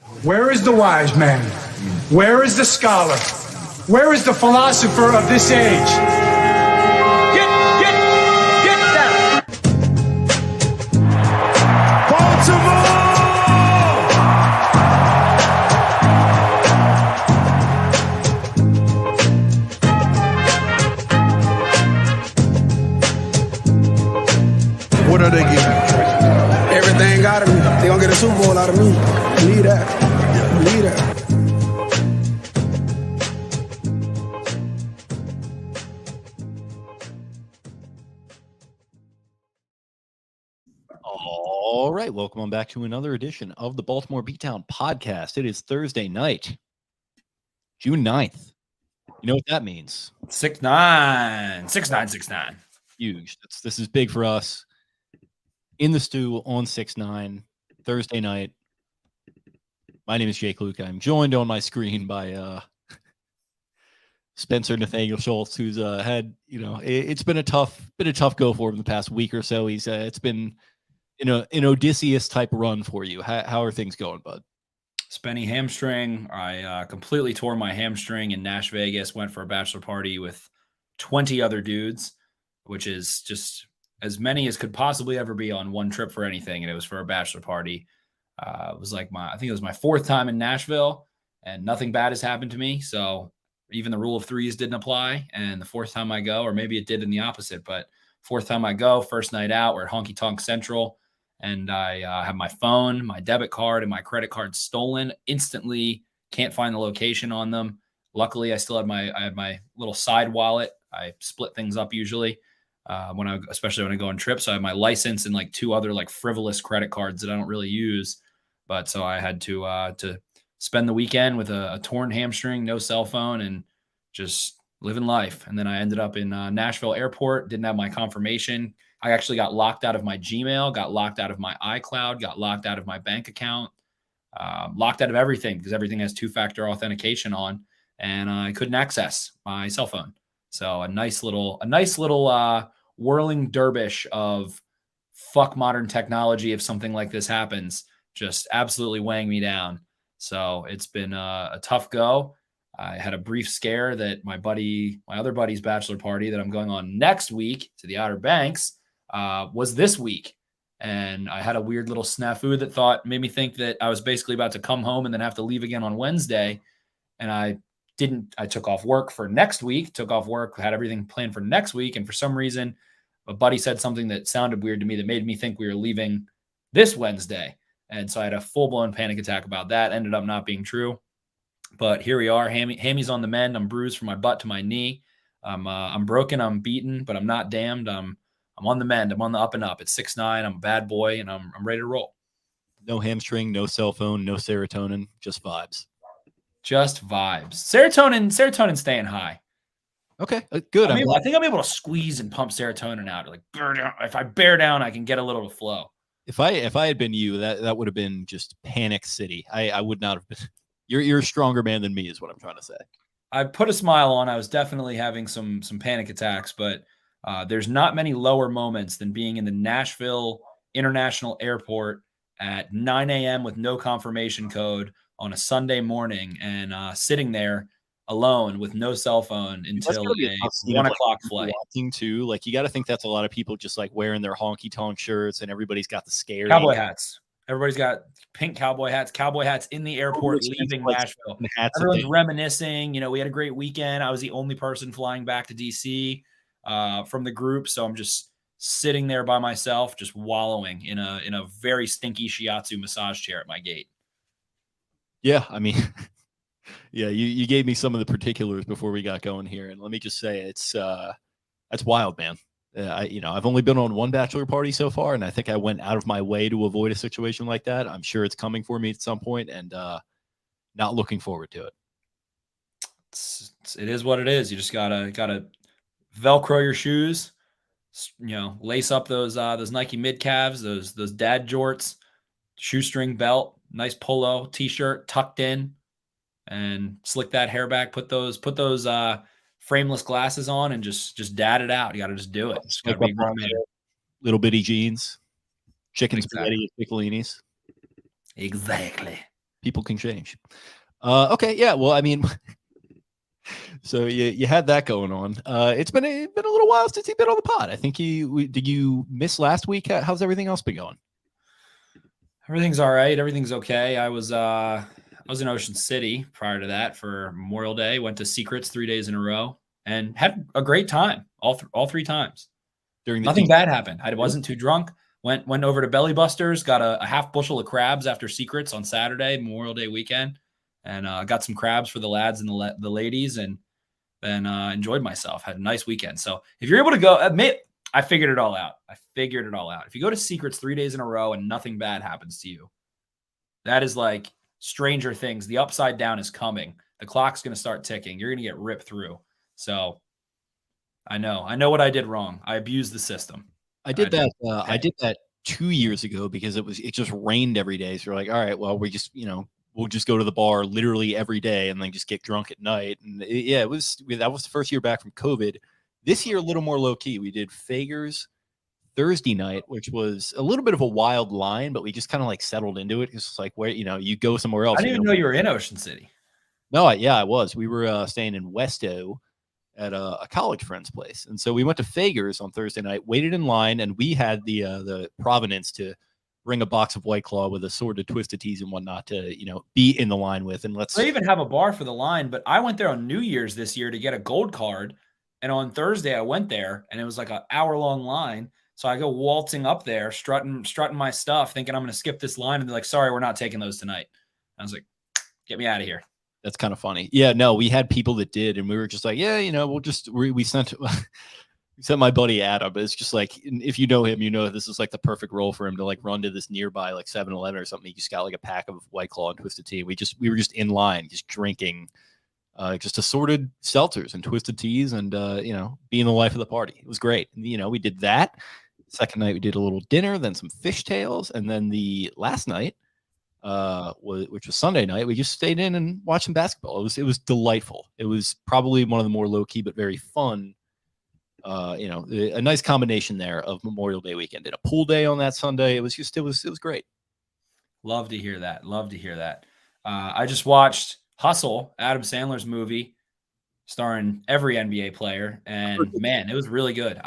Where is the wise man? Where is the scholar? Where is the philosopher of this age? Get down! Baltimore! What are they getting? Everything out of me. They gonna get a Super Bowl out of me. Believe that. Believe that. All right, welcome on back to another edition of the Baltimore Beatdown podcast. It is Thursday night, June 9th. You know what that means? 6-9. Huge. This is big for us. In the stew on 6-9, Thursday night. My name is Jake Luke. I'm joined on my screen by Spencer Nathaniel Schultz, who's had, it's been a tough go for him the past week or so. It's been an Odysseus type run for you. How are things going, bud? Spenny hamstring. I completely tore my hamstring in Nash Vegas, went for a bachelor party with 20 other dudes, which is just as many as could possibly ever be on one trip for anything. And it was for a bachelor party. It was like I think it was my fourth time in Nashville, and nothing bad has happened to me. So even the rule of threes didn't apply. And the fourth time I go, or maybe it did in the opposite, but fourth time I go, first night out, we're at Honky Tonk Central. And I have my phone, my debit card, and my credit card stolen instantly. Can't find the location on them. Luckily, I still had my little side wallet. I split things up usually especially when I go on trips. So I have my license and like two other like frivolous credit cards that I don't really use. But so I had to spend the weekend with a torn hamstring, no cell phone, and just living life. And then I ended up in Nashville airport. Didn't have my confirmation. I actually got locked out of my Gmail, got locked out of my iCloud, got locked out of my bank account, locked out of everything because everything has two-factor authentication on, and I couldn't access my cell phone. So a nice little whirling dervish of fuck modern technology if something like this happens, just absolutely weighing me down. So it's been a tough go. I had a brief scare that my other buddy's bachelor party that I'm going on next week to the Outer Banks was this week. And I had a weird little snafu that made me think that I was basically about to come home and then have to leave again on Wednesday. And I took off work for next week, had everything planned for next week. And for some reason, a buddy said something that sounded weird to me that made me think we were leaving this Wednesday. And so I had a full-blown panic attack about that. Ended up not being true. But here we are. Hammy's on the mend. I'm bruised from my butt to my knee. I'm broken. I'm beaten, but I'm not damned. I'm on the mend. I'm on the up and up. It's 6'9". I'm a bad boy, and I'm ready to roll. No hamstring, no cell phone, no serotonin, just vibes. Just vibes. Serotonin staying high. Okay, good. I think I'm able to squeeze and pump serotonin out. Like bear down. If I bear down, I can get a little to flow. If I had been you, that would have been just panic city. I would not have been. You're a stronger man than me, is what I'm trying to say. I put a smile on. I was definitely having some panic attacks, but there's not many lower moments than being in the Nashville International Airport at 9 a.m. with no confirmation code on a Sunday morning and sitting there alone with no cell phone until a 1 o'clock flight. Too, like you got to think that's a lot of people just like wearing their honky tonk shirts, and everybody's got the scare cowboy hats. Everybody's got pink cowboy hats in the airport leaving Nashville. Everyone's reminiscing. We had a great weekend. I was the only person flying back to DC from the group, so I'm just sitting there by myself, just wallowing in a very stinky shiatsu massage chair at my gate. Yeah, I mean, yeah, you gave me some of the particulars before we got going here, and let me just say that's wild, man. I've only been on one bachelor party so far, and I think I went out of my way to avoid a situation like that. I'm sure it's coming for me at some point, and not looking forward to it. It is what it is. You just gotta Velcro your shoes, lace up those Nike mid calves, those dad jorts, shoestring belt, nice polo t-shirt tucked in, and slick that hair back. Put those frameless glasses on and just dad it out. You got to just do it. Just got to be grown man. Little bitty jeans, chicken spaghetti, piccolinis. Exactly. People can change. Okay, yeah. Well, I mean, so you had that going on. It's been a little while since you've been on the pod. I think did you miss last week? How's everything else been going? Everything's all right. Everything's okay. I was in Ocean City prior to that for Memorial Day. Went to Secrets 3 days in a row and had a great time all 3 times. During the Nothing bad happened. I wasn't too drunk. Went over to Belly Busters, got a half bushel of crabs after Secrets on Saturday, Memorial Day weekend, and got some crabs for the lads and the ladies, and then enjoyed myself. Had a nice weekend. So if you're able to go, I figured it all out. If you go to Secrets 3 days in a row and nothing bad happens to you, that is like Stranger Things. The upside down is coming. The clock's going to start ticking. You're going to get ripped through. So I know what I did wrong. I abused the system. I did that. I did that 2 years ago because it just rained every day. So you're like, all right, well, we'll just go to the bar literally every day and then just get drunk at night. And that was the first year back from COVID. This year, a little more low key. We did Fager's Thursday night, which was a little bit of a wild line, but we just kind of like settled into it. It's like where, you go somewhere else. I didn't even know you were in Ocean City. No, I was. We were staying in Westo at a college friend's place. And so we went to Fager's on Thursday night, waited in line, and we had the provenance to bring a box of White Claw with assorted Twisted Teas and whatnot to, be in the line with. And They even have a bar for the line, but I went there on New Year's this year to get a gold card. And on Thursday I went there and it was like an hour-long line. So I go waltzing up there, strutting my stuff, thinking I'm going to skip this line. And they're like, sorry, we're not taking those tonight. I was like, get me out of here. That's kind of funny. Yeah, no, we had people that did, and we were just like, yeah, we sent my buddy Adam. But it's just like, if you know him, this is like the perfect role for him to like run to this nearby like 7-Eleven or something. He just got like a pack of White Claw and Twisted Tea. We were just in line, just drinking, just assorted seltzers and Twisted Teas, and being the life of the party. It was great. And, we did that. Second night we did a little dinner, then some fishtails, and then the last night, which was Sunday night, we just stayed in and watched some basketball. It was delightful. It was probably one of the more low key but very fun. A nice combination there of Memorial Day weekend. Did a pool day on that Sunday. It was great. Love to hear that. I just watched Hustle, Adam Sandler's movie, starring every NBA player, and man, it was really good.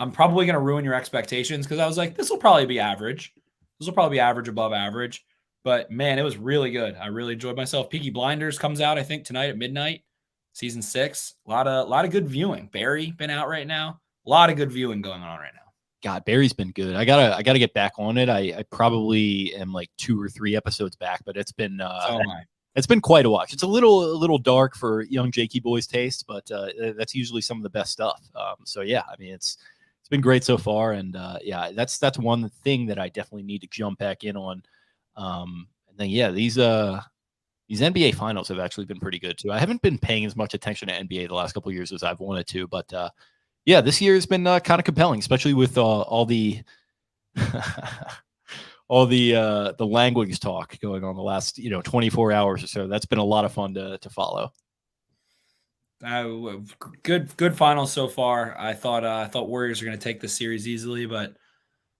I'm probably going to ruin your expectations because I was like, this will probably be average. This will probably be average, above average. But man, it was really good. I really enjoyed myself. Peaky Blinders comes out, I think, tonight at midnight. Season 6. A lot of good viewing. Barry been out right now. A lot of good viewing going on right now. God, Barry's been good. I gotta get back on it. I probably am like 2 or 3 episodes back, but it's been it's been quite a watch. It's a little dark for young Jakey boys' taste, but that's usually some of the best stuff. So yeah, I mean it's been great so far, and that's one thing that I definitely need to jump back in on. And then these NBA finals have actually been pretty good too. I haven't been paying as much attention to NBA the last couple of years as I've wanted to, but this year has been kind of compelling, especially with all the the language talk going on the last 24 hours or so. That's been a lot of fun to follow. Good finals so far. I thought Warriors are going to take this series easily, but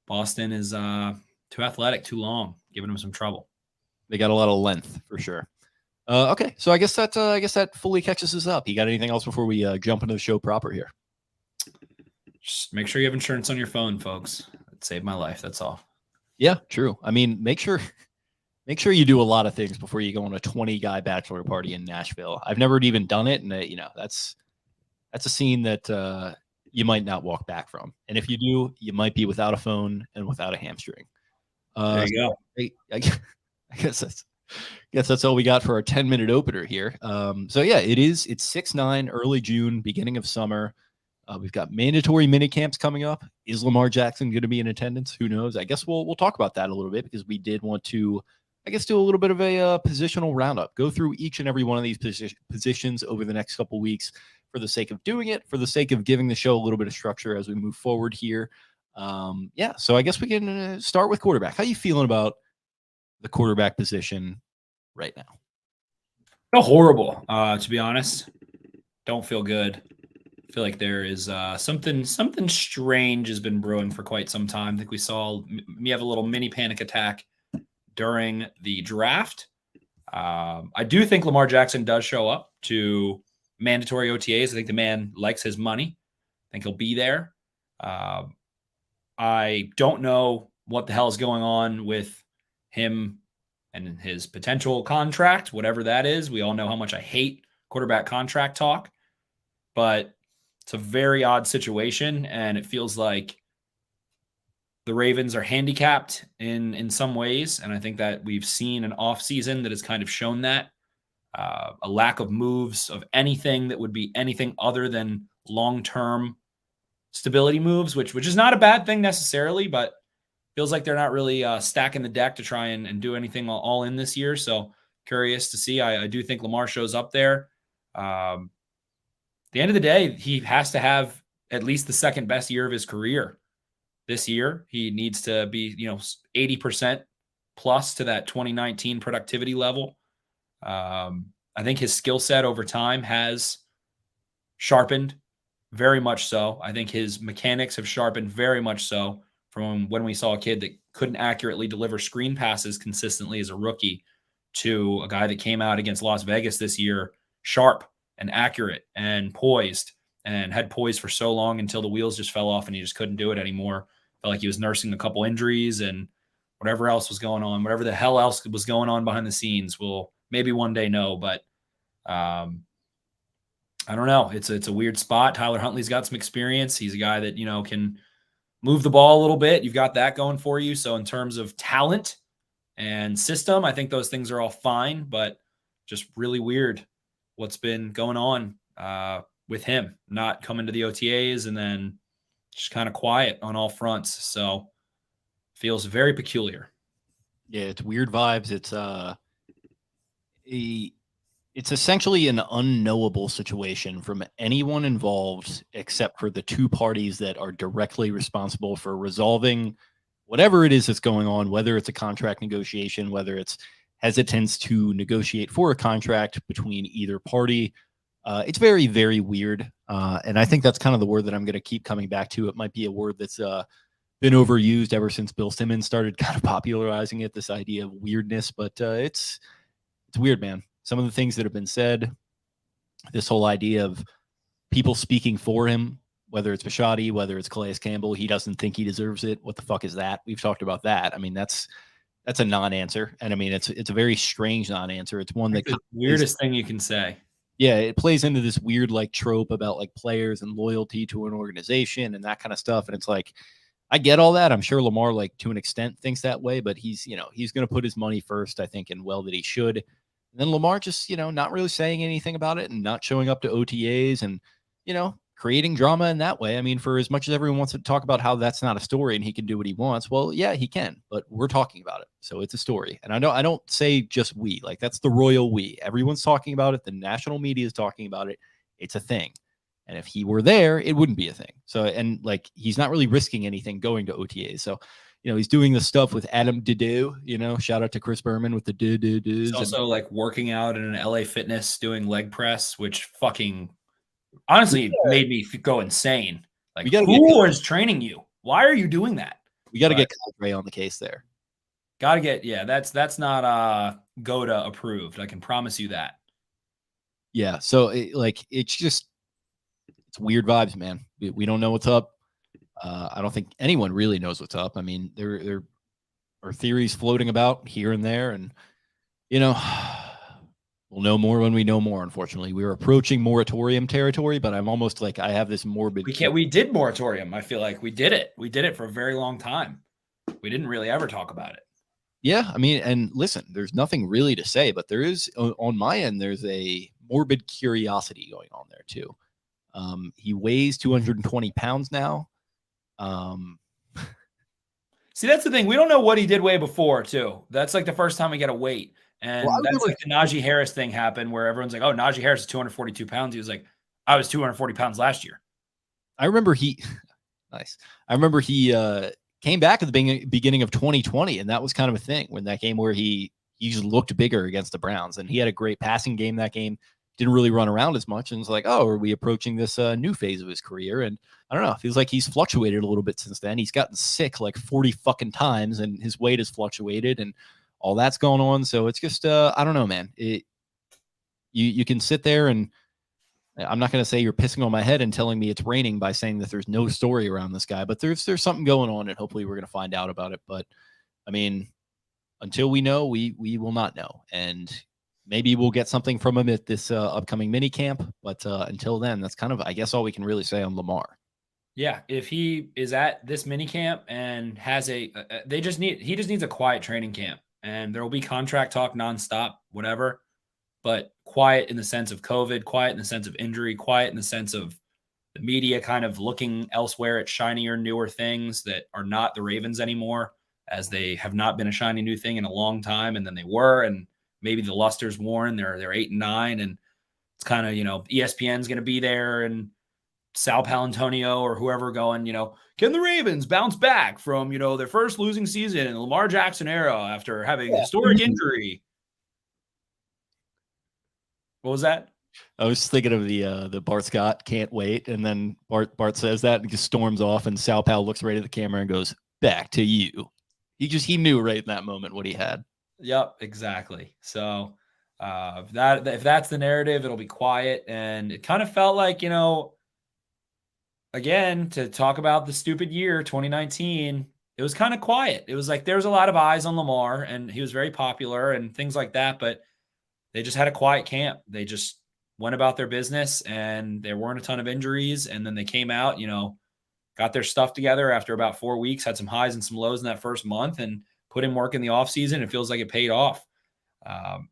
Boston is too athletic, too long, giving them some trouble. They got a lot of length for sure. Okay, so I guess that fully catches us up. You got anything else before we jump into the show proper here? Just make sure you have insurance on your phone, folks. It saved my life. That's all. Yeah, true. I mean, make sure you do a lot of things before you go on a 20-guy bachelor party in Nashville. I've never even done it, and that's a scene that you might not walk back from. And if you do, you might be without a phone and without a hamstring. There you go. I guess that's all we got for our 10-minute opener here. It's 6/9, early June, beginning of summer. We've got mandatory mini camps coming up. Is Lamar Jackson going to be in attendance? Who knows? I guess we'll talk about that a little bit because we did want to, do a little bit of a positional roundup. Go through each and every one of these positions over the next couple weeks for the sake of doing it, for the sake of giving the show a little bit of structure as we move forward here. So I guess we can start with quarterback. How are you feeling about the quarterback position right now? Oh, horrible, to be honest. Don't feel good. I feel like there is something strange has been brewing for quite some time. I think we saw me have a little mini panic attack during the draft. I do think Lamar Jackson does show up to mandatory OTAs. I think the man likes his money. I think he'll be there. I don't know what the hell is going on with him and his potential contract, whatever that is. We all know how much I hate quarterback contract talk, but it's a very odd situation, and it feels like the Ravens are handicapped in some ways, and I think that we've seen an offseason that has kind of shown that. A lack of moves of anything that would be anything other than long-term stability moves, which is not a bad thing necessarily, but feels like they're not really stacking the deck to try and do anything all in this year. So curious to see. I do think Lamar shows up there. At the end of the day, he has to have at least the second best year of his career. This year, he needs to be, 80% plus to that 2019 productivity level. I think his skill set over time has sharpened very much so. I think his mechanics have sharpened very much so from when we saw a kid that couldn't accurately deliver screen passes consistently as a rookie to a guy that came out against Las Vegas this year, sharp and accurate and poised, and had poised for so long until the wheels just fell off and he just couldn't do it anymore. Felt like he was nursing a couple injuries and whatever else was going on, whatever the hell else was going on behind the scenes. We'll maybe one day know, but I don't know. It's a weird spot. Tyler Huntley's got some experience. He's a guy that, can move the ball a little bit. You've got that going for you. So in terms of talent and system, I think those things are all fine, but just really weird what's been going on with him not coming to the OTAs and then just kind of quiet on all fronts. So feels very peculiar. Yeah, it's weird vibes. It's essentially an unknowable situation from anyone involved except for the two parties that are directly responsible for resolving whatever it is that's going on, whether it's a contract negotiation, whether it's hesitance to negotiate for a contract between either party. It's very, very weird. And I think that's kind of the word that I'm going to keep coming back to. It might be a word that's been overused ever since Bill Simmons started kind of popularizing it, this idea of weirdness. But it's weird, man. Some of the things that have been said, this whole idea of people speaking for him, whether it's Bisciotti, whether it's Calais Campbell, he doesn't think he deserves it. What the fuck is that? We've talked about that. I mean, that's a non-answer. And I mean, it's a very strange non-answer. It's one that the weirdest thing you can say. Yeah, it plays into this weird like trope about like players and loyalty to an organization and that kind of stuff. And it's like, I get all that. I'm sure Lamar, like to an extent, thinks that way, but he's going to put his money first, I think, and well that he should. And then Lamar just, not really saying anything about it and not showing up to OTAs and, creating drama in that way. I mean, for as much as everyone wants to talk about how that's not a story and he can do what he wants, well, yeah, he can, but we're talking about it. So it's a story. And I don't say just we, like that's the royal we. Everyone's talking about it. The national media is talking about it. It's a thing. And if he were there, it wouldn't be a thing. So, and like, he's not really risking anything going to OTAs. So, he's doing the stuff with Adam Didu, shout out to Chris Berman with the do. He's also like working out in an LA Fitness doing leg press, which fucking honestly made me go insane. Like, who is training you? Why are you doing that? We got to get Cadre on the case there. Got to get, that's not GOTA approved. I can promise you that. Yeah. So it's weird vibes, man. We don't know what's up. I don't think anyone really knows what's up. I mean, there are theories floating about here and there, and we'll know more when we know more. Unfortunately, we're approaching moratorium territory, but I'm almost like I have this morbid. We did moratorium. I feel like we did it. We did it for a very long time. We didn't really ever talk about it. Yeah, I mean, and listen, there's nothing really to say, but there is on my end. There's a morbid curiosity going on there too. He weighs 220 pounds now. See, that's the thing. We don't know what he did way before, too. That's like the first time we get a weight. And that's like the Najee Harris thing happened where everyone's like, oh, Najee Harris is 242 pounds. He was like, I was 240 pounds last year. I remember he came back at the beginning of 2020, and that was kind of a thing when that game where he just looked bigger against the Browns, and he had a great passing game that game. Didn't really run around as much, and it's like, oh, are we approaching this new phase of his career? And I don't know. It feels like he's fluctuated a little bit since then. He's gotten sick like 40 fucking times, and his weight has fluctuated. And all that's going on. So it's just, I don't know, man. You can sit there and I'm not going to say you're pissing on my head and telling me it's raining by saying that there's no story around this guy, but there's something going on, and hopefully we're going to find out about it. But I mean, until we know, we will not know, and maybe we'll get something from him at this upcoming mini camp. But until then, that's kind of, I guess, all we can really say on Lamar. Yeah, if he is at this mini camp and has he just needs a quiet training camp, and there will be contract talk nonstop, whatever, but quiet in the sense of COVID, quiet in the sense of injury, quiet in the sense of the media kind of looking elsewhere at shinier, newer things that are not the Ravens anymore, as they have not been a shiny new thing in a long time, and then they were, and maybe the luster's worn. They're 8-9, and it's kind of, ESPN's going to be there, and Sal Palantonio or whoever going, can the Ravens bounce back from, their first losing season in the Lamar Jackson era after having historic injury? What was that? I was thinking of the Bart Scott can't wait, and then Bart says that and just storms off, and Sal Pal looks right at the camera and goes, "Back to you." He knew right in that moment what he had. Yep, exactly. So if that's the narrative, it'll be quiet, and it kind of felt like, again, to talk about the stupid year 2019, it was kind of quiet. It was like there was a lot of eyes on Lamar, and he was very popular and things like that, but they just had a quiet camp. They just went about their business, and there weren't a ton of injuries. And then they came out, got their stuff together after about 4 weeks, had some highs and some lows in that first month, and put in work in the offseason. It feels like it paid off.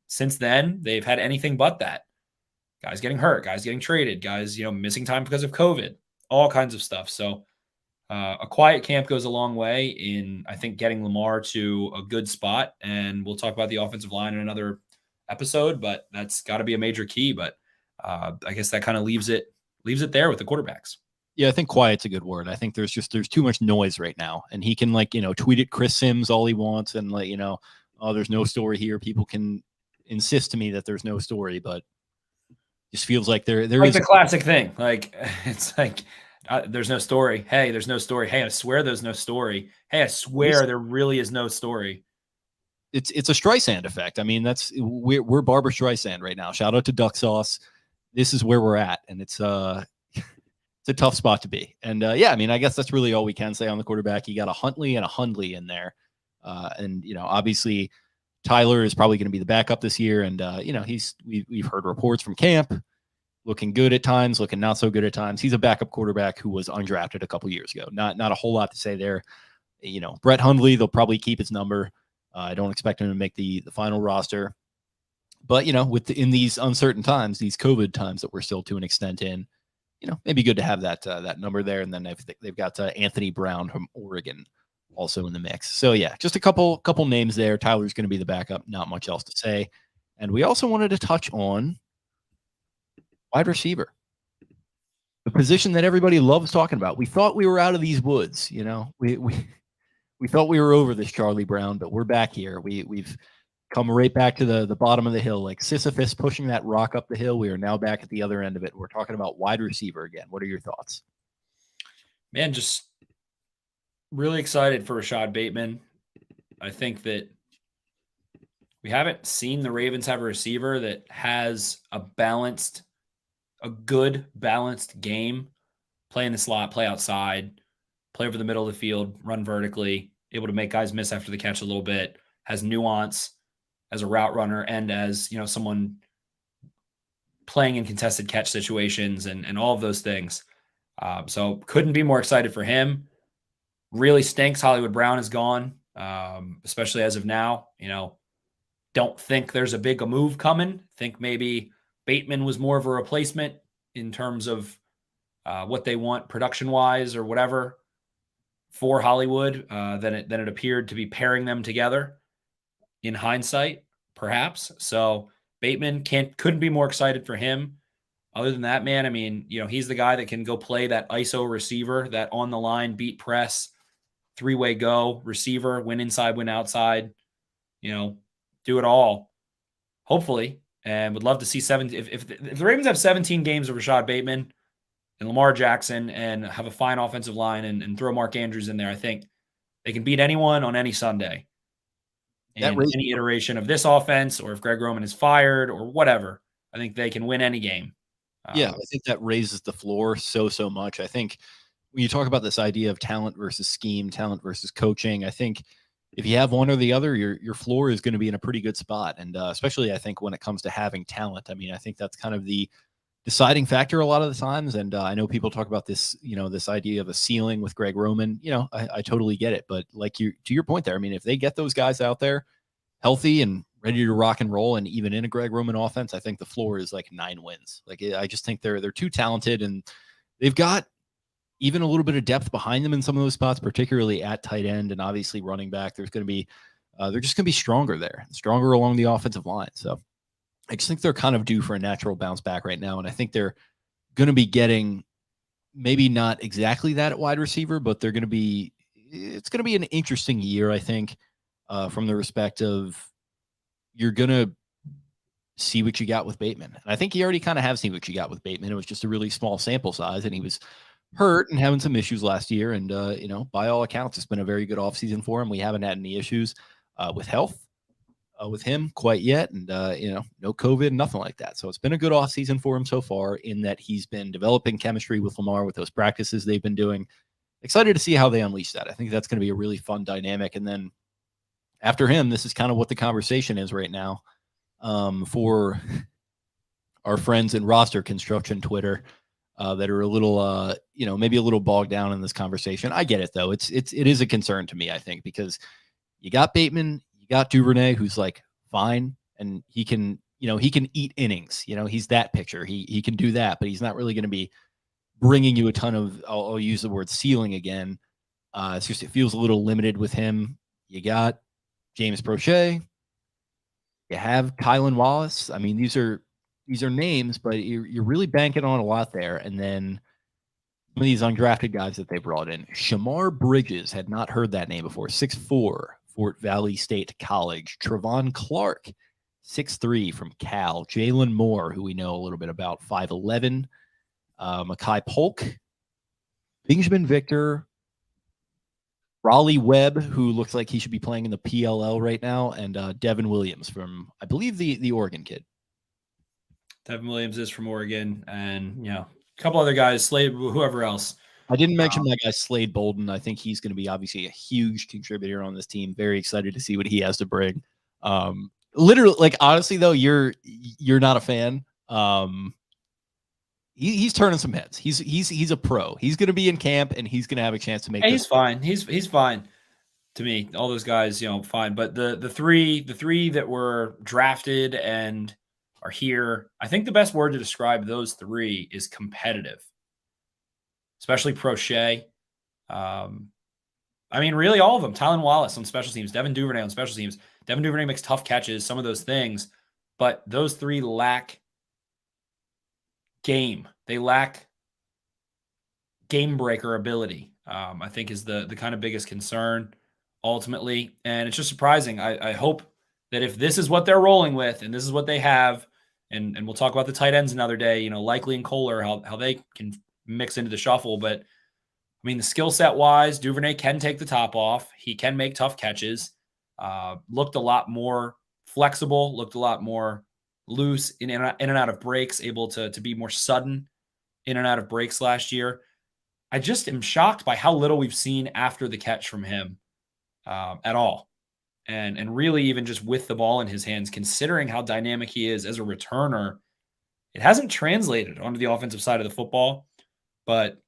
Since then, they've had anything but that. Guys getting hurt, guys getting traded, guys, missing time because of COVID, all kinds of stuff. So a quiet camp goes a long way in, I think, getting Lamar to a good spot. And we'll talk about the offensive line in another episode, but that's got to be a major key. But I guess that kind of leaves it there with the quarterbacks. Yeah, I think quiet's a good word. I think there's too much noise right now, and he can tweet at Chris Sims all he wants, and oh, there's no story here. People can insist to me that there's no story, but just feels like there like is the classic thing. Like it's like there's no story. Hey, there's no story. Hey, I swear there's no story. Hey, I swear there really is no story. It's a Streisand effect. I mean, we're Barbara Streisand right now. Shout out to Duck Sauce. This is where we're at, and it's a tough spot to be. And yeah, I mean, I guess that's really all we can say on the quarterback. You got a Huntley and a Hundley in there, and obviously Tyler is probably going to be the backup this year. And we've heard reports from camp, looking good at times, looking not so good at times. He's a backup quarterback who was undrafted a couple years ago. Not a whole lot to say there. Brett Hundley, they'll probably keep his number. I don't expect him to make the final roster, but in these uncertain times, these COVID times that we're still to an extent in, maybe good to have that number there. And then they've got Anthony Brown from Oregon also in the mix. So yeah, just a couple names there. Tyler's going to be the backup. Not much else to say. And we also wanted to touch on wide receiver, the position that everybody loves talking about. We thought we were out of these woods. We thought we were over this Charlie Brown, but we're back here. We've come right back to the bottom of the hill, like Sisyphus pushing that rock up the hill. We are now back at the other end of it. We're talking about wide receiver again. What are your thoughts? Man, just really excited for Rashad Bateman. I think that we haven't seen the Ravens have a receiver that has a good balanced game. Play in the slot, play outside, play over the middle of the field, run vertically, able to make guys miss after the catch a little bit, has nuance as a route runner and as, someone playing in contested catch situations and all of those things. So couldn't be more excited for him. Really stinks Hollywood Brown is gone, especially as of now. Don't think there's a big move coming. Think maybe Bateman was more of a replacement in terms of what they want production-wise or whatever for Hollywood than it appeared to be pairing them together in hindsight, perhaps. So Bateman couldn't be more excited for him. Other than that, man, I mean, he's the guy that can go play that ISO receiver, that on the line beat press, three-way go receiver, win inside, win outside, do it all, hopefully. And would love to see if the Ravens have 17 games of Rashad Bateman and Lamar Jackson and have a fine offensive line and throw Mark Andrews in there, I think they can beat anyone on any Sunday. in any iteration of this offense, or if Greg Roman is fired or whatever. I think they can win any game. Yeah, I think that raises the floor so much. I think when you talk about this idea of talent versus scheme, talent versus coaching, I think if you have one or the other, your floor is going to be in a pretty good spot. And especially, I think when it comes to having talent, I mean, I think that's kind of the deciding factor a lot of the times. And I know people talk about this, this idea of a ceiling with Greg Roman. I totally get it. But to your point there, I mean, if they get those guys out there healthy and ready to rock and roll, and even in a Greg Roman offense, I think the floor is like 9 wins. I just think they're too talented, and they've got even a little bit of depth behind them in some of those spots, particularly at tight end and obviously running back. There's going to be, they're just going to be stronger there, stronger along the offensive line. So I just think they're kind of due for a natural bounce back right now. And I think they're going to be getting maybe not exactly that at wide receiver, but it's going to be an interesting year, I think, from the respect of you're going to see what you got with Bateman. And I think you already kind of have seen what you got with Bateman. It was just a really small sample size, and he was hurt and having some issues last year. And, by all accounts, it's been a very good offseason for him. We haven't had any issues with health with him quite yet. And, no COVID, nothing like that. So it's been a good offseason for him so far, in that he's been developing chemistry with Lamar with those practices they've been doing. Excited to see how they unleash that. I think that's going to be a really fun dynamic. And then after him, this is kind of what the conversation is right now for our friends in roster construction Twitter that are a little, maybe a little bogged down in this conversation. I get it, though. It is a concern to me, I think, because you got Bateman, you got Duvernay, who's like fine, and he can eat innings. He's that pitcher. He can do that, but he's not really going to be bringing you a ton of, I'll use the word ceiling again. It feels a little limited with him. You got James Prochet. You have Kylan Wallace. I mean, these are names, but you're really banking on a lot there. And then some of these undrafted guys that they brought in. Shamar Bridges, had not heard that name before. 6'4", Fort Valley State College. Trevon Clark, 6'3", from Cal. Jalen Moore, who we know a little bit about, 5'11". Makai Polk, Benjamin Victor, Raleigh Webb, who looks like he should be playing in the PLL right now, and Devin Williams from, I believe, the Oregon kid. Devin Williams is from Oregon, and a couple other guys, Slade, whoever else. I didn't mention my guy Slade Bolden. I think he's going to be obviously a huge contributor on this team. Very excited to see what he has to bring. Literally, honestly though, you're not a fan. He's turning some heads. He's a pro. He's going to be in camp, and he's going to have a chance to make. He's fine. He's fine to me. All those guys, fine. But the three that were drafted and are here, I think the best word to describe those three is competitive, especially Prochet. Really all of them. Tylan Wallace on special teams, Devin Duvernay on special teams. Devin Duvernay makes tough catches, some of those things, but those three lack game. They lack game breaker ability, I think is the kind of biggest concern ultimately. And it's just surprising. I hope that if this is what they're rolling with and this is what they have, and we'll talk about the tight ends another day, Likely and Kohler, how they can mix into the shuffle. But the skill set wise, Duvernay can take the top off. He can make tough catches. Looked a lot more flexible, looked a lot more loose in and out of breaks, able to be more sudden in and out of breaks last year. I just am shocked by how little we've seen after the catch from him at all. And really even just with the ball in his hands, considering how dynamic he is as a returner, it hasn't translated onto the offensive side of the football. But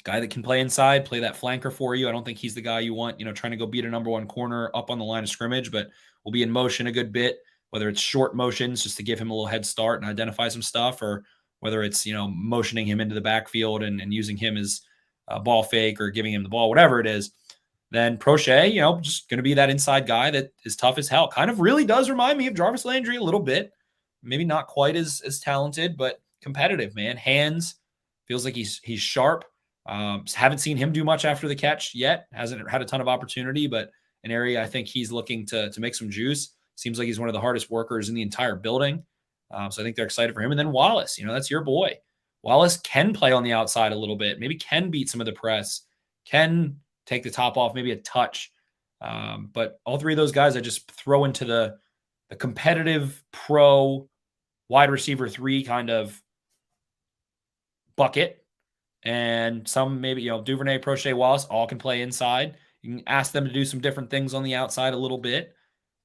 guy that can play inside, play that flanker for you. I don't think he's the guy you want, trying to go beat a number one corner up on the line of scrimmage, but will be in motion a good bit, whether it's short motions just to give him a little head start and identify some stuff, or whether it's, motioning him into the backfield and using him as a ball fake or giving him the ball, whatever it is. Then Prochet, just going to be that inside guy that is tough as hell. Kind of really does remind me of Jarvis Landry a little bit. Maybe not quite as talented, but competitive, man. Hands, feels like he's sharp. Haven't seen him do much after the catch yet. Hasn't had a ton of opportunity, but an area I think he's looking to make some juice. Seems like he's one of the hardest workers in the entire building. So I think they're excited for him. And then Wallace, that's your boy. Wallace can play on the outside a little bit, maybe can beat some of the press, can take the top off, maybe a touch. But all three of those guys I just throw into the competitive pro wide receiver 3 kind of bucket. And some maybe, Duvernay, Prochet, Wallace all can play inside. You can ask them to do some different things on the outside a little bit,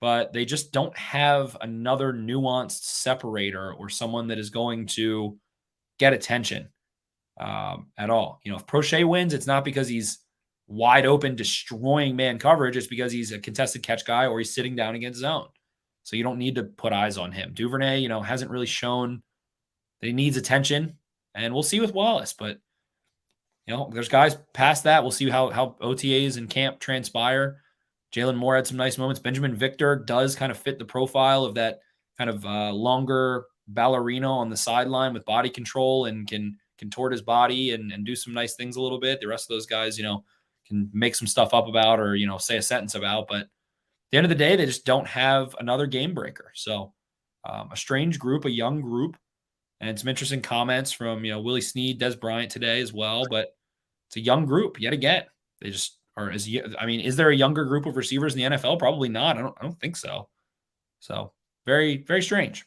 but they just don't have another nuanced separator or someone that is going to get attention at all. If Prochet wins, it's not because he's wide open destroying man coverage. It's because he's a contested catch guy or he's sitting down against zone. So you don't need to put eyes on him. Duvernay, hasn't really shown that he needs attention, and we'll see with Wallace, but there's guys past that. We'll see how OTAs and camp transpire. Jalen Moore had some nice moments. Benjamin Victor does kind of fit the profile of that kind of longer ballerina on the sideline with body control and can contort his body and do some nice things a little bit. The rest of those guys, can make some stuff up about or, say a sentence about. But at the end of the day, they just don't have another game breaker. So a strange group, a young group, and some interesting comments from, Willie Snead, Des Bryant today as well. But it's a young group yet again. They just are is there a younger group of receivers in the NFL? Probably not. I don't think so. So very, very strange.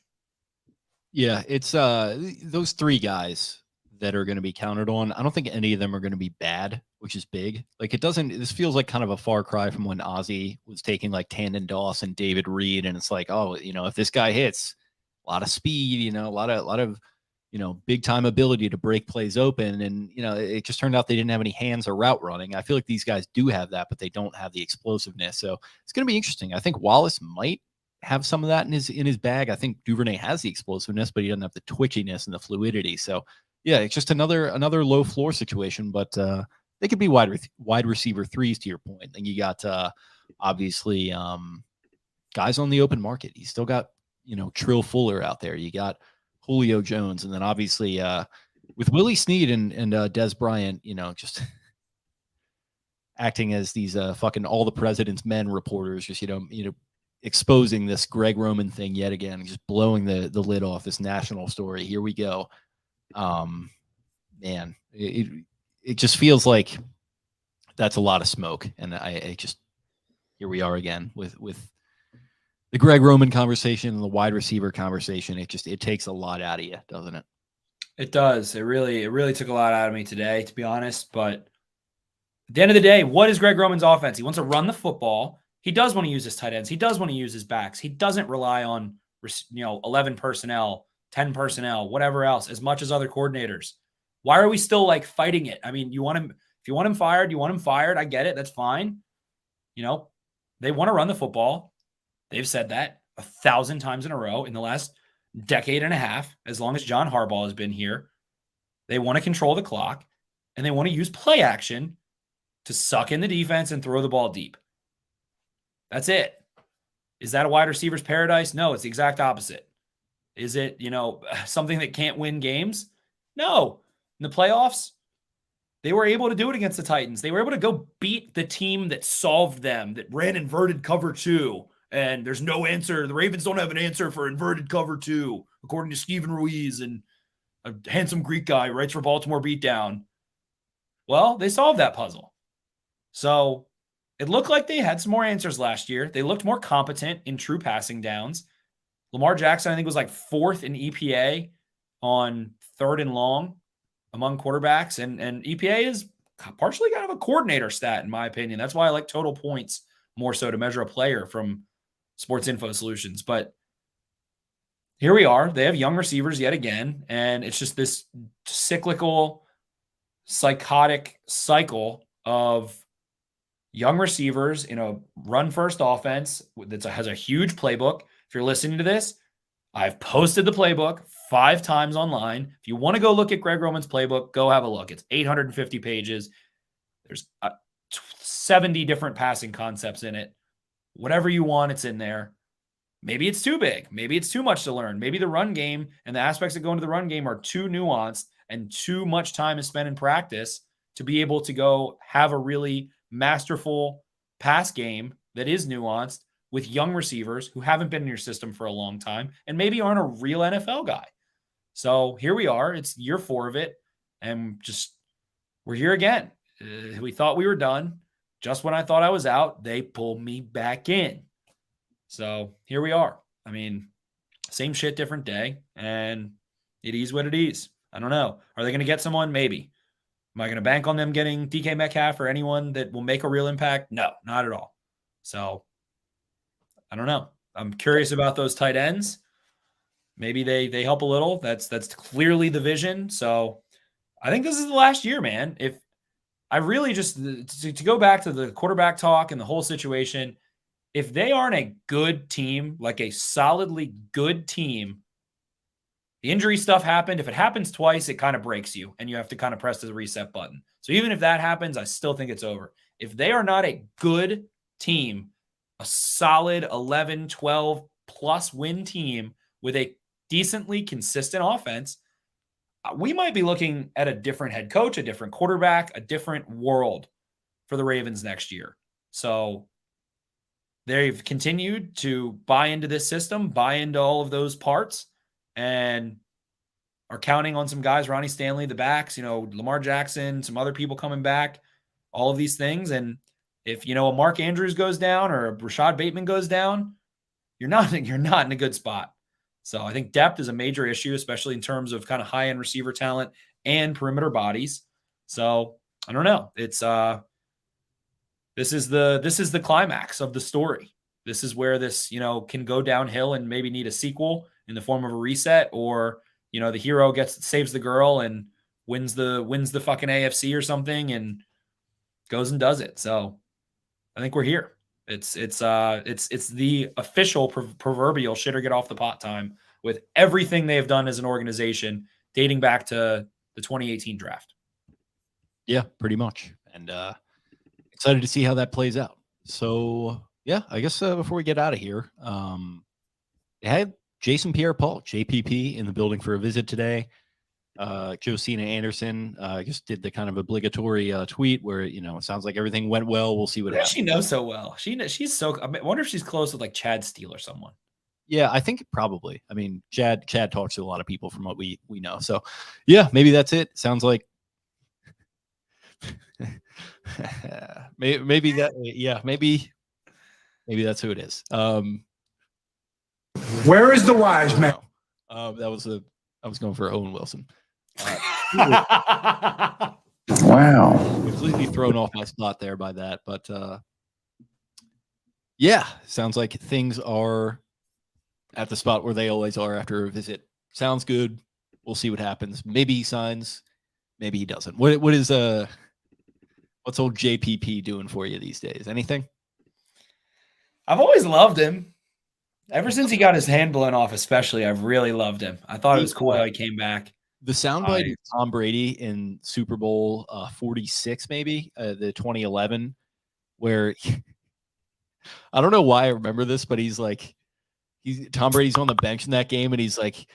Yeah, it's those 3 guys that are going to be counted on. I don't think any of them are going to be bad, which is big. Like this feels like kind of a far cry from when Ozzie was taking like Tandon Doss and David Reed. And it's like, oh, if this guy hits, a lot of speed, a lot of big time ability to break plays open. And, it just turned out they didn't have any hands or route running. I feel like these guys do have that, but they don't have the explosiveness. So it's going to be interesting. I think Wallace might have some of that in his bag. I think Duvernay has the explosiveness, but he doesn't have the twitchiness and the fluidity. So yeah, it's just another low floor situation, but they could be wide receiver 3s to your point. And you got obviously guys on the open market. You still got, Trill Fuller out there. You got Julio Jones, and then obviously with Willie Snead and Des Bryant, just acting as these fucking all the president's men reporters, just exposing this Greg Roman thing yet again, just blowing the lid off this national story. Here we go. Man, it just feels like that's a lot of smoke, and I just here we are again with the Greg Roman conversation and the wide receiver conversation. It takes a lot out of you, doesn't it? It does. It really took a lot out of me today, to be honest. But at the end of the day, what is Greg Roman's offense? He wants to run the football. He does want to use his tight ends. He does want to use his backs. He doesn't rely on 11 personnel, 10 personnel, whatever else, as much as other coordinators. Why are we still like fighting it? I mean, if you want him fired, you want him fired. I get it. That's fine. They want to run the football. They've said that 1,000 times in a row in the last decade and a half, as long as John Harbaugh has been here. They want to control the clock, and they want to use play action to suck in the defense and throw the ball deep. That's it. Is that a wide receiver's paradise? No, it's the exact opposite. Is it, something that can't win games? No. In the playoffs, they were able to do it against the Titans. They were able to go beat the team that solved them, that ran inverted cover 2. And there's no answer. The Ravens don't have an answer for inverted cover 2, according to Steven Ruiz, and a handsome Greek guy who writes for Baltimore Beatdown. Well, they solved that puzzle. So it looked like they had some more answers last year. They looked more competent in true passing downs. Lamar Jackson, I think, was like 4th in EPA on 3rd and long among quarterbacks. And EPA is partially kind of a coordinator stat, in my opinion. That's why I like total points more so to measure a player from Sports Info Solutions. But here we are. They have young receivers yet again, and it's just this cyclical, psychotic cycle of young receivers in a run-first offense that has a huge playbook. If you're listening to this, I've posted the playbook 5 times online. If you want to go look at Greg Roman's playbook, go have a look. It's 850 pages. There's 70 different passing concepts in it. Whatever you want, it's in there. Maybe it's too big. Maybe it's too much to learn. Maybe the run game and the aspects that go into the run game are too nuanced and too much time is spent in practice to be able to go have a really masterful pass game that is nuanced with young receivers who haven't been in your system for a long time and maybe aren't a real NFL guy. So here we are. It's year 4 of it. And we're here again. We thought we were done. just when I thought I was out, they pulled me back in. So here we are. I mean, same shit, different day. And it is what it is. I don't know. Are they going to get someone? Maybe. Am I going to bank on them getting DK Metcalf or anyone that will make a real impact? No, not at all. So I don't know. I'm curious about those tight ends. Maybe they help a little. That's clearly the vision. So I think this is the last year, man. If I really just to go back to the quarterback talk and the whole situation, if they aren't a good team, like a solidly good team, the injury stuff happened. If it happens twice, it kind of breaks you and you have to kind of press the reset button. So even if that happens, I still think it's over. If they are not a good team, a solid 11, 12 plus win team with a decently consistent offense, we might be looking at a different head coach, a different quarterback, a different world for the Ravens next year. So they've continued to buy into this system, buy into all of those parts, and are counting on some guys, Ronnie Stanley, the backs, Lamar Jackson, some other people coming back, all of these things. And if, a Mark Andrews goes down or a Rashad Bateman goes down, you're not in a good spot. So I think depth is a major issue, especially in terms of kind of high-end receiver talent and perimeter bodies. So I don't know. It's this is the climax of the story. This is where this, can go downhill and maybe need a sequel in the form of a reset, or, the hero saves the girl and wins the fucking AFC or something and goes and does it. So I think we're here. It's the official proverbial shit or get off the pot time with everything they have done as an organization dating back to the 2018 draft. Yeah, pretty much. And excited to see how that plays out. So yeah, I guess before we get out of here, they had Jason Pierre-Paul, JPP, in the building for a visit today. Josina Anderson just did the kind of obligatory tweet where, it sounds like everything went well. We'll see what happens. She knows so well. She's so, I wonder if she's close with like Chad Steele or someone. Yeah, I think probably. I mean, Chad talks to a lot of people from what we know. So yeah, maybe that's it. Sounds like maybe that's who it is. Where is the wise man? I was going for Owen Wilson. Wow. Completely thrown off my spot there by that. But yeah, sounds like things are at the spot where they always are after a visit. Sounds good. We'll see what happens. Maybe he signs. Maybe he doesn't. What's old JPP doing for you these days? Anything? I've always loved him. Ever since he got his hand blown off, especially, I've really loved him. I thought it was cool how he came back. The soundbite of Tom Brady in Super Bowl 46, maybe, the 2011, where I don't know why I remember this, but Tom Brady's on the bench in that game, and he's like,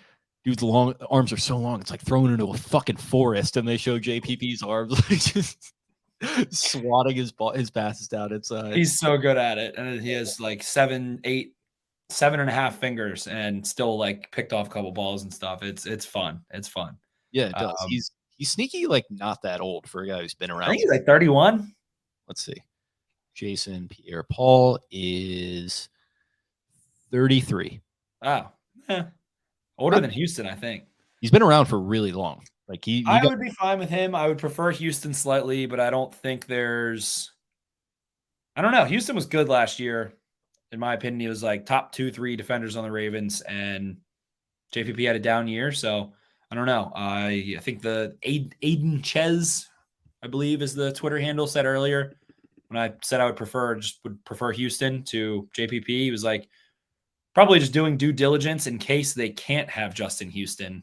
dude's long arms are so long, it's like thrown into a fucking forest, and they show JPP's arms like just swatting his passes down. It's he's so good at it, and he has like 7.5 fingers and still like picked off a couple balls and stuff. It's fun. It's fun. Yeah, it does. He's sneaky, like not that old for a guy who's been around. I think he's like 31. Let's see. Jason Pierre-Paul is 33. Wow. Older than Houston, I think. He's been around for really long. Like I would be fine with him. I would prefer Houston slightly, but I don't think I don't know. Houston was good last year. In my opinion, he was like top 2-3 defenders on the Ravens, and JPP had a down year. So I don't know. I think the Aiden Ches, I believe is the Twitter handle, said earlier when I said I would prefer Houston to JPP. He was like, probably just doing due diligence in case they can't have Justin Houston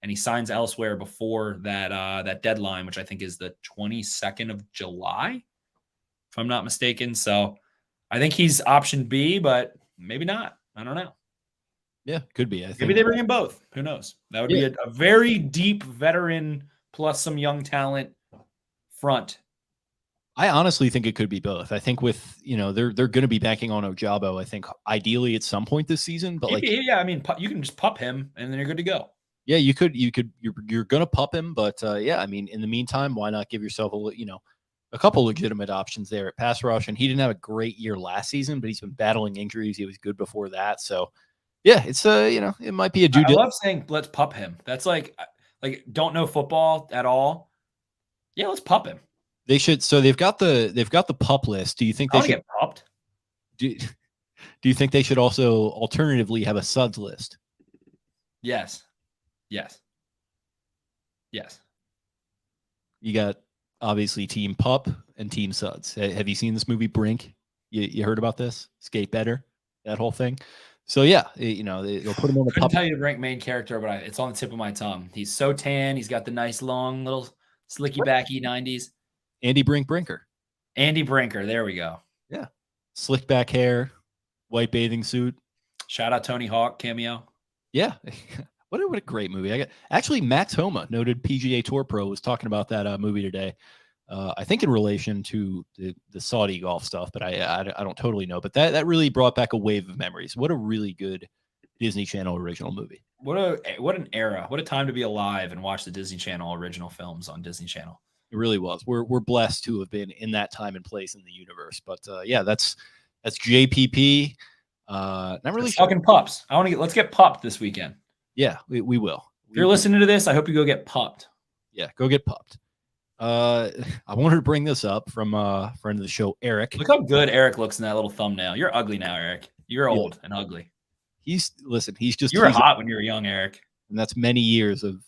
and he signs elsewhere before that deadline, which I think is the 22nd of July, if I'm not mistaken. So I think he's option B, but maybe not. I don't know. Yeah, could be. I think maybe they bring in both. Who knows? That would be a very deep veteran plus some young talent front. I honestly think it could be both. I think with, they're going to be banking on Ojabo, I think ideally at some point this season, but I mean, you can just pup him and then you're good to go. Yeah, you're going to pup him, but I mean, in the meantime, why not give yourself a a couple legitimate options there at pass rush, and he didn't have a great year last season, but he's been battling injuries. He was good before that. So yeah, it's it might be a I love saying let's pup him. That's like don't know football at all. Yeah, let's pup him. They should. So they've got the pup list. Do you think I they want to should get pupped? Do you think they should also alternatively have a suds list? Yes. Yes. Yes. You got obviously Team Pup and Team Suds. Have you seen this movie Brink? You heard about this? Skate Better, that whole thing. So yeah, they'll put him on the Couldn't pup. tell you the rank main character, but it's on the tip of my tongue. He's so tan. He's got the nice long little slicky backy 90s. Andy Brinker. Andy Brinker. There we go. Yeah, slick back hair, white bathing suit. Shout out Tony Hawk cameo. Yeah. What a great movie. Actually, Max Homa, noted PGA Tour pro, was talking about that movie today. I think in relation to the Saudi golf stuff, but I don't totally know. But that really brought back a wave of memories. What a really good Disney Channel original movie. What an era. What a time to be alive and watch the Disney Channel original films on Disney Channel. It really was. We're blessed to have been in that time and place in the universe. But yeah, that's JPP. Not really talking pups. Let's get pupped this weekend. Yeah, we will. If you're listening to this, I hope you go get pupped. Yeah, go get pupped. I wanted to bring this up from a friend of the show, Eric. Look how good Eric looks in that little thumbnail. You're ugly now, Eric. You're old and ugly. You were hot when you were young, Eric. And that's many years of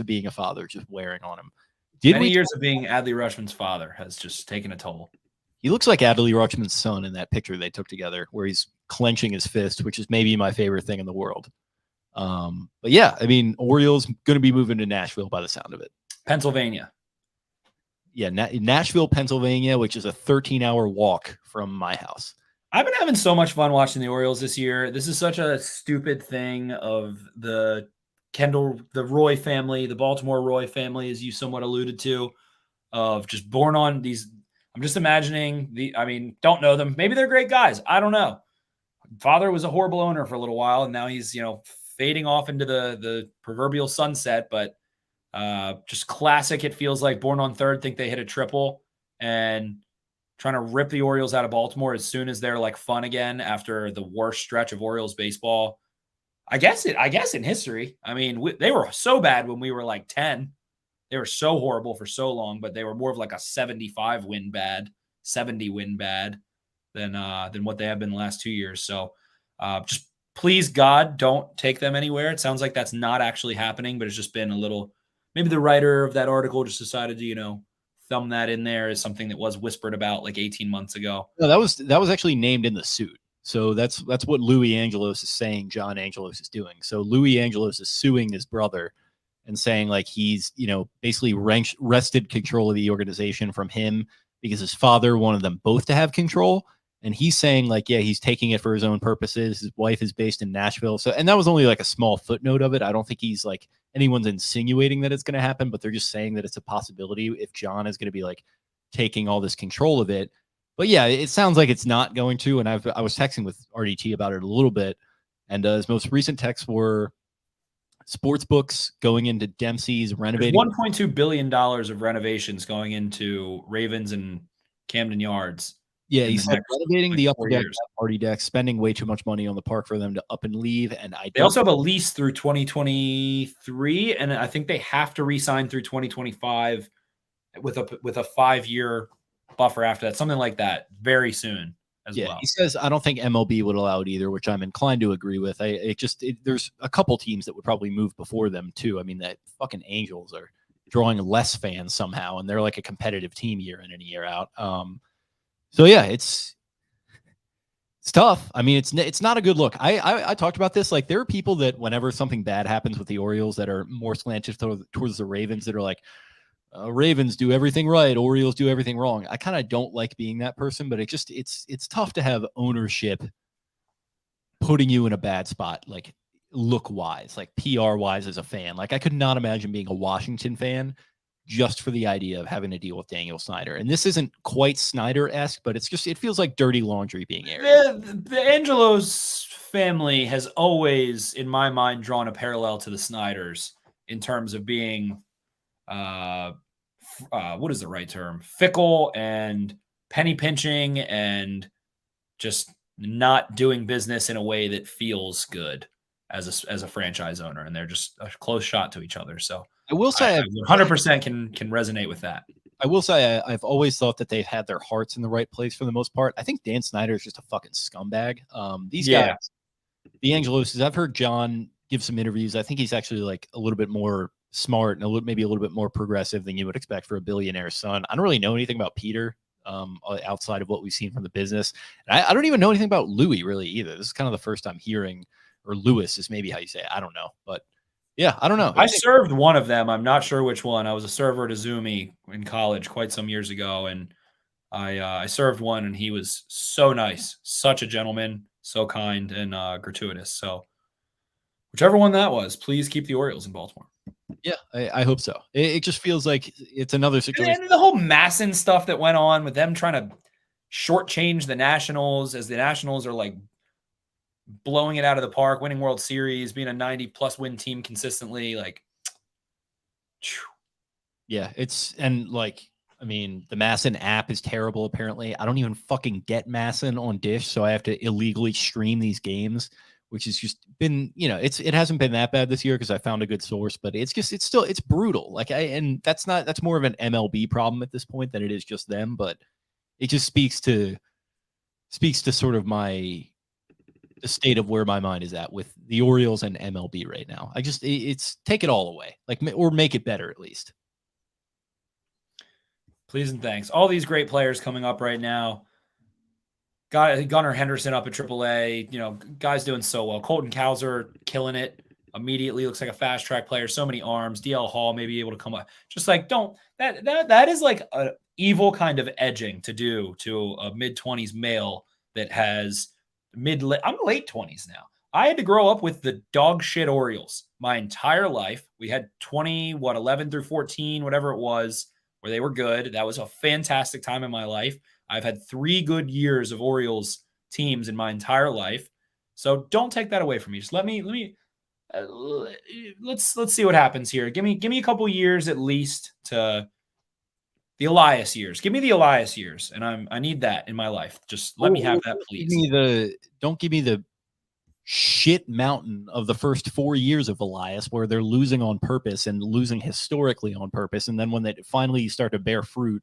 being a father just wearing on him. Many years of being Adley Rutschman's father has just taken a toll. He looks like Adley Rutschman's son in that picture they took together where he's clenching his fist, which is maybe my favorite thing in the world. But yeah, I mean, Orioles going to be moving to Nashville by the sound of it. Pennsylvania. Yeah, Nashville, Pennsylvania, which is a 13-hour walk from my house. I've been having so much fun watching the Orioles this year. This is such a stupid thing of the Roy family, the Baltimore Roy family, as you somewhat alluded to, of just born on these. I'm just imagining don't know them. Maybe they're great guys. I don't know. Father was a horrible owner for a little while, and now he's, fading off into the proverbial sunset, but just classic. It feels like born on third, think they hit a triple and trying to rip the Orioles out of Baltimore as soon as they're like fun again after the worst stretch of Orioles baseball. I guess in history. I mean, they were so bad when we were like 10. They were so horrible for so long, but they were more of like a 75 win bad, 70 win bad than what they have been the last 2 years. So just please, God, don't take them anywhere. It sounds like that's not actually happening, but it's just been a little, maybe the writer of that article just decided to, thumb that in there as something that was whispered about like 18 months ago. No, that was actually named in the suit. So that's what Louis Angelos is saying John Angelos is doing. So Louis Angelos is suing his brother and saying like he's, basically wrested control of the organization from him because his father wanted them both to have control. And he's saying like, yeah, he's taking it for his own purposes. His wife is based in Nashville. So, and that was only like a small footnote of it. I don't think he's like anyone's insinuating that it's going to happen, but they're just saying that it's a possibility if John is going to be like taking all this control of it. But yeah, it sounds like it's not going to. And I was texting with RDT about it a little bit. And his most recent texts were sports books going into Dempsey's renovating. There's $1.2 billion of renovations going into Ravens and Camden Yards. Yeah, he said renovating the upper deck, party deck, spending way too much money on the park for them to up and leave. And they also have a lease through 2023, and I think they have to re-sign through 2025 with a 5-year buffer after that, something like that, very soon as well. He says I don't think MLB would allow it either, which I'm inclined to agree with. There's a couple teams that would probably move before them too. I mean, that fucking Angels are drawing less fans somehow, and they're like a competitive team year in and year out. So yeah, it's tough. I mean, it's not a good look. I talked about this. Like there are people that whenever something bad happens with the Orioles that are more slanted towards the Ravens that are like, Ravens do everything right, Orioles do everything wrong. I kind of don't like being that person, but it's tough to have ownership putting you in a bad spot, like look wise, like PR wise as a fan. Like I could not imagine being a Washington fan just for the idea of having to deal with Daniel Snyder. And this isn't quite Snyder-esque, but it feels like dirty laundry being aired. The Angelos family has always, in my mind, drawn a parallel to the Snyders in terms of being what is the right term? Fickle and penny pinching and just not doing business in a way that feels good as a franchise owner. And they're just a close shot to each other. So I will say I 100% can resonate with that. I will say I've always thought that they've had their hearts in the right place for the most part. I think Dan Snyder is just a fucking scumbag. These guys, the Angeloses, I've heard John give some interviews. I think he's actually like a little bit more smart and maybe a little bit more progressive than you would expect for a billionaire's son. I don't really know anything about Peter outside of what we've seen from the business. And I don't even know anything about Louis really either. This is kind of the first time hearing, or Lewis is maybe how you say it. I don't know. But yeah, I don't know. I served one of them. I'm not sure which one. I was a server at Izumi in college quite some years ago, and I served one, and he was so nice, such a gentleman, so kind and gratuitous. So whichever one that was, please keep the Orioles in Baltimore. Yeah, I hope so. It just feels like it's another situation. And the whole Masson stuff that went on with them trying to shortchange the Nationals as the Nationals are like blowing it out of the park, winning World Series, being a 90+ win team consistently. Like, yeah, I mean, the Masson app is terrible, apparently. I don't even fucking get Masson on Dish, so I have to illegally stream these games, which has just been, it hasn't been that bad this year because I found a good source, but it's brutal. And that's more of an MLB problem at this point than it is just them, but it just speaks to sort of the state of where my mind is at with the Orioles and MLB right now. It's take it all away, or make it better at least. Please and thanks. All these great players coming up right now. Gunnar Henderson up at AAA. Guys doing so well. Colton Cowser killing it immediately. Looks like a fast track player. So many arms. DL Hall may be able to come up. Just like that is like an evil kind of edging to do to a mid-20s male that has I'm late 20s now. I had to grow up with the dog shit Orioles my entire life. We had 11 through 14, whatever it was, where they were good. That was a fantastic time in my life. I've had 3 good years of Orioles teams in my entire life. So don't take that away from me. Just let's see what happens here. Give me a couple years at least to the Elias years. Give me the Elias years, and I need that in my life. Just let me have that, please. Don't give me the shit mountain of the first 4 years of Elias where they're losing on purpose and losing historically on purpose, and then when they finally start to bear fruit,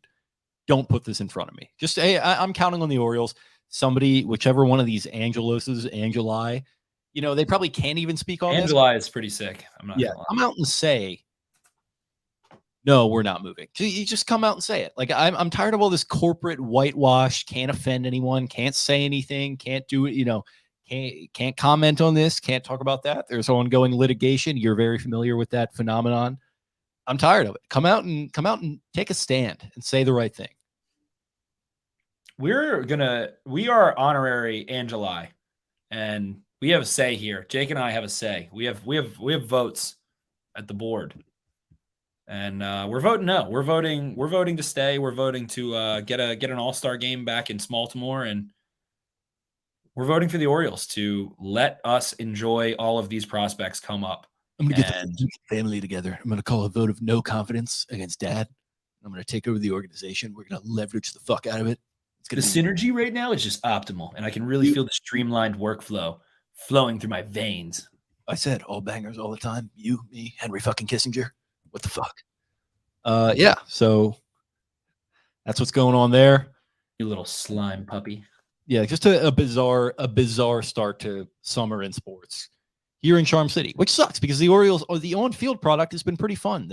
don't put this in front of me. Just hey, I'm counting on the Orioles. Somebody, whichever one of these Angeli, they probably can't even speak on this. Angeli is pretty sick. Come out and say, no, we're not moving. You just come out and say it. Like I'm tired of all this corporate whitewash. Can't offend anyone. Can't say anything. Can't do it. Can't comment on this. Can't talk about that. There's ongoing litigation. You're very familiar with that phenomenon. I'm tired of it. Come out and take a stand and say the right thing. We are honorary Angeli, and we have a say here. Jake and I have a say. We have votes at the board, and we're voting no. We're voting to stay. We're voting to get an all-star game back in Baltimore, and we're voting for the Orioles to let us enjoy all of these prospects come up. I'm going to get the family together. I'm going to call a vote of no confidence against Dad. I'm going to take over the organization. We're going to leverage the fuck out of it. The synergy right now is just optimal, and I can really feel the streamlined workflow flowing through my veins. I said all bangers all the time. You, me, Henry fucking Kissinger. What the fuck? So that's what's going on there. You little slime puppy. Yeah, just a bizarre start to summer in sports here in Charm City, which sucks because the Orioles, the on-field product has been pretty fun,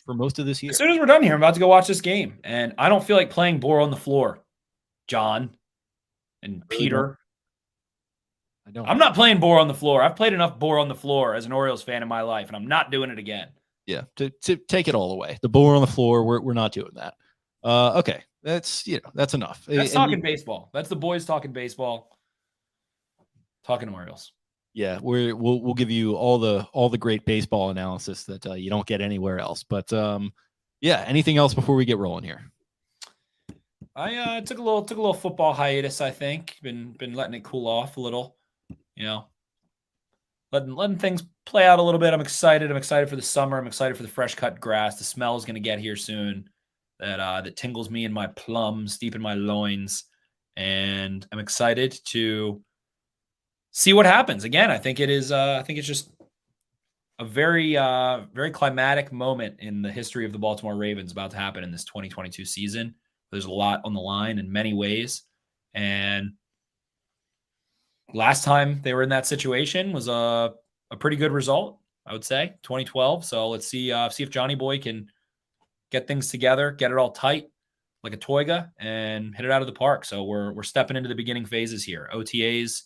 for most of this year. As soon as we're done here, I'm about to go watch this game, and I don't feel like playing Boar on the floor. John and Peter. I'm not playing Boar on the floor. I've played enough Boar on the floor as an Orioles fan in my life, and I'm not doing it again. Yeah, to take it all away. The Boar on the floor, we're not doing that. Okay, that's enough. That's talking baseball. That's the boys talking baseball. Talking Orioles. Yeah, we'll give you all the great baseball analysis that you don't get anywhere else. But anything else before we get rolling here? I took a little football hiatus. I think been letting it cool off a little. Letting things play out a little bit. I'm excited. I'm excited for the summer. I'm excited for the fresh cut grass. The smell is going to get here soon. that tingles me in my plums, deep in my loins, and I'm excited to see what happens. Again, I think it's just a very very climatic moment in the history of the Baltimore Ravens about to happen in this 2022 season. There's a lot on the line in many ways, and last time they were in that situation was a pretty good result, I would say, 2012. So let's see if Johnny Boy can get things together, get it all tight like a toiga, and hit it out of the park. So we're stepping into the beginning phases here. OTAs,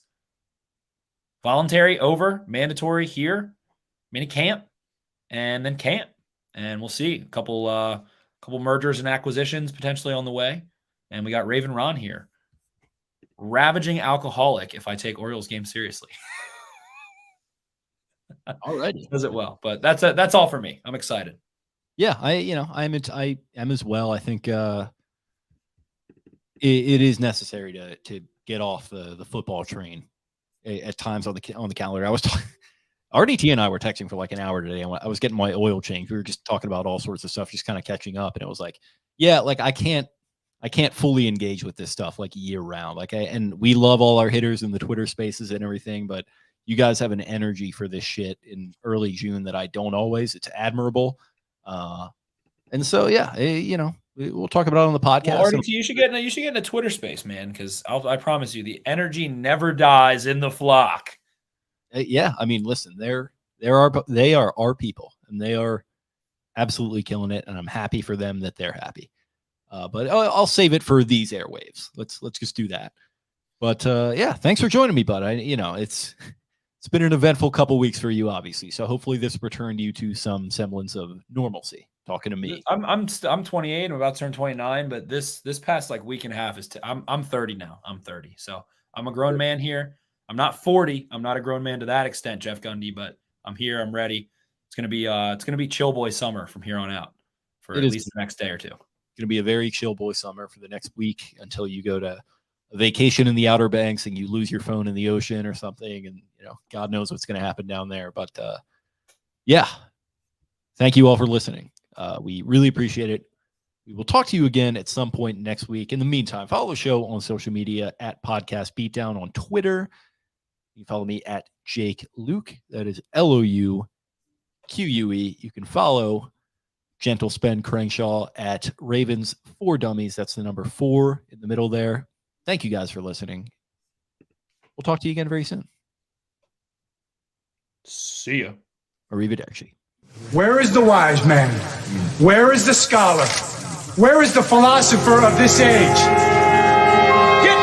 voluntary over, mandatory here, mini camp, and then camp, and we'll see a couple mergers and acquisitions potentially on the way. And we got Raven Ron here, ravaging alcoholic. If I take Orioles game seriously, Alrighty, does it well. But that's all for me. I'm excited. Yeah, I am as well. I think it is necessary to get off the football train at times on the calendar. I was talking. RDT and I were texting for like an hour today. I was getting my oil change. We were just talking about all sorts of stuff, just kind of catching up. And it was like, yeah, like I can't fully engage with this stuff like year round. Like and we love all our hitters in the Twitter spaces and everything, but you guys have an energy for this shit in early June that I don't always. It's admirable. And so, yeah, we'll talk about it on the podcast. Well, RDT, you should get in a Twitter space, man, because I promise you, the energy never dies in the flock. Yeah, I mean, listen, they are our people, and they are absolutely killing it, and I'm happy for them that they're happy. But I'll save it for these airwaves. Let's just do that. But yeah, thanks for joining me, bud. It's been an eventful couple weeks for you, obviously. So hopefully this returned you to some semblance of normalcy. Talking to me, I'm 28. I'm about to turn 29, but this past like week and a half I'm 30 now. I'm 30, so I'm a grown man here. I'm not 40. I'm not a grown man to that extent, Jeff Gundy, but I'm here. I'm ready. It's gonna be chill boy summer from here on out for at least the next day or two. It's gonna be a very chill boy summer for the next week until you go to a vacation in the Outer Banks and you lose your phone in the ocean or something, and God knows what's gonna happen down there. But yeah, thank you all for listening. We really appreciate it. We will talk to you again at some point next week. In the meantime, follow the show on social media at Podcast Beatdown on Twitter. You can follow me at Jake Luke. That is LOUQUE. You can follow Gentle Spend Cranshaw at Ravens 4 Dummies. That's the number 4 in the middle there. Thank you guys for listening. We'll talk to you again very soon. See ya. Arrivederci. Where is the wise man? Where is the scholar? Where is the philosopher of this age? Get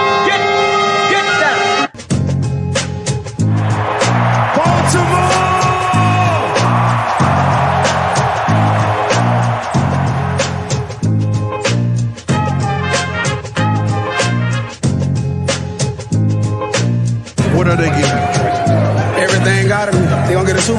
down! Baltimore! What are they getting? Everything out of me. They gonna get a Super